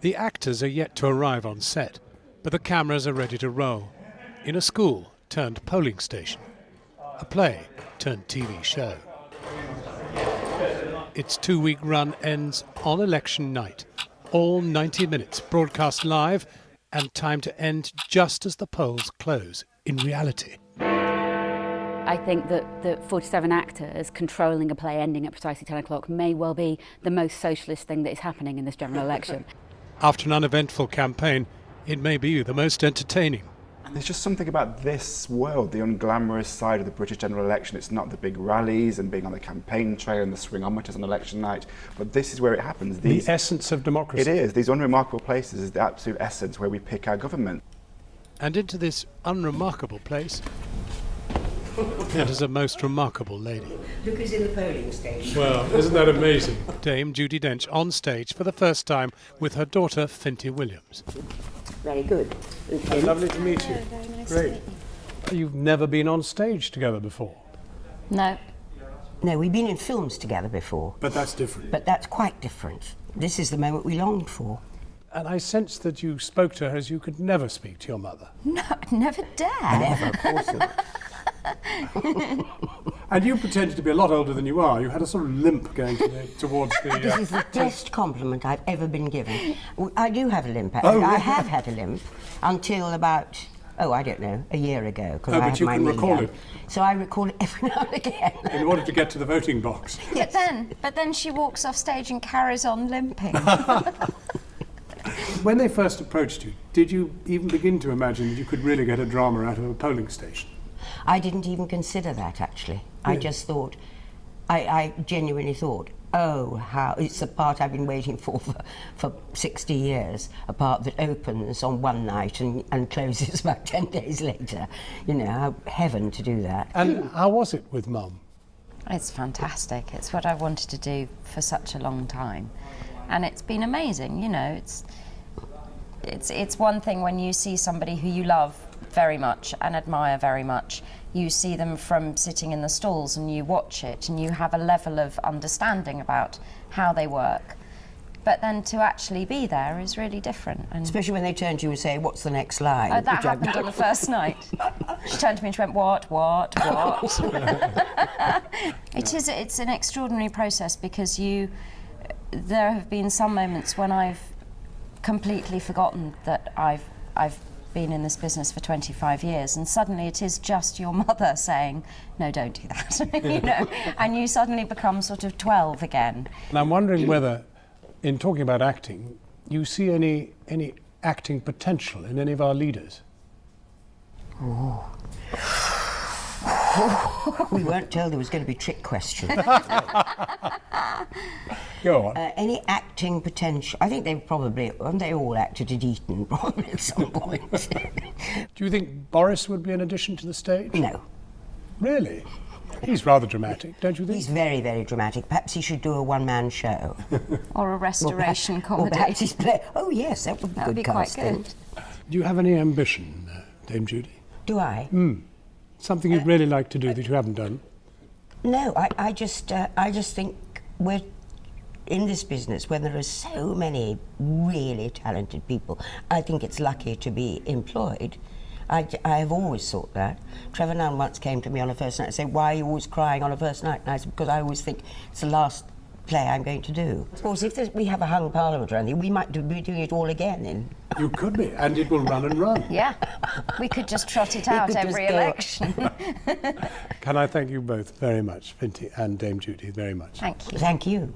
The actors are yet to arrive on set, but the cameras are ready to roll. In a school turned polling station. A play turned TV show. Its 2-week run ends on election night. All 90 minutes broadcast live and time to end just as the polls close in reality. I think that the 47 actors controlling a play ending at precisely 10 o'clock may well be the most socialist thing that is happening in this general election. After an uneventful campaign, it may be the most entertaining. And there's just something about this world, the unglamorous side of the British general election. It's not the big rallies and being on the campaign trail and the swingometers on election night, but this is where it happens. The essence of democracy. It is. These unremarkable places is the absolute essence where we pick our government. And into this unremarkable place enters a most remarkable lady. Look who's in the polling station. Well, isn't that amazing? Dame Judi Dench on stage for the first time with her daughter, Finty Williams. Very good. Oh, lovely to meet you. Very nice Great. to meet you. You've never been on stage together before? No. No, we've been in films together before. But that's different. But that's quite different. This is the moment we longed for. And I sensed that you spoke to her as you could never speak to your mother. No, I'd never dare. Never, of course not. And you pretended to be a lot older than you are. You had a sort of limp going towards the... This is the best compliment I've ever been given. I do have a limp, actually. Oh, really? I have had a limp until about, I don't know, a year ago. Oh, I but had you my can knee recall done. it. So I recall it every now and again. In order to get to the voting box. But then she walks off stage and carries on limping. When they first approached you, did you even begin to imagine that you could really get a drama out of a polling station? I didn't even consider that, actually. I just thought, I genuinely thought, oh, how, it's the part I've been waiting for 60 years, a part that opens on one night and closes about 10 days later. You know, heaven to do that. And how was it with Mum? It's fantastic. It's what I wanted to do for such a long time. And it's been amazing, you know. It's one thing when you see somebody who you love very much and admire very much. You see them from sitting in the stalls and you watch it and you have a level of understanding about how they work. But then to actually be there is really different. And especially when they turn to you and say, what's the next line? that happened on the first night. She turned to me and she went, what? It's an extraordinary process because there have been some moments when I've completely forgotten that I've been in this business for 25 years, and suddenly it is just your mother saying, no, don't do that, you know, and you suddenly become sort of 12 again. And I'm wondering whether, in talking about acting, you see any acting potential in any of our leaders? Oh. We weren't told there was going to be trick questions. Go on. Any acting potential? I think they all acted at Eton probably at some point. Do you think Boris would be an addition to the stage? No. Really? He's rather dramatic, don't you think? He's very, very dramatic. Perhaps he should do a one-man show. Or a restoration comedy. Or perhaps he's play. Oh yes, that would be good casting. Quite good. Do you have any ambition, Dame Judi? Do I? Something you'd really like to do that you haven't done? No, I just think we're in this business where there are so many really talented people. I think it's lucky to be employed. I have always thought that. Trevor Nunn once came to me on a first night and said, why are you always crying on a first night? And I said, because I always think it's the last play I'm going to do. Of course, if we have a hung parliament or anything, we might be doing it all again. You could be, and it will run and run. Yeah, we could just trot it out every election. Can I thank you both very much, Finty and Dame Judi, very much. Thank you. Thank you.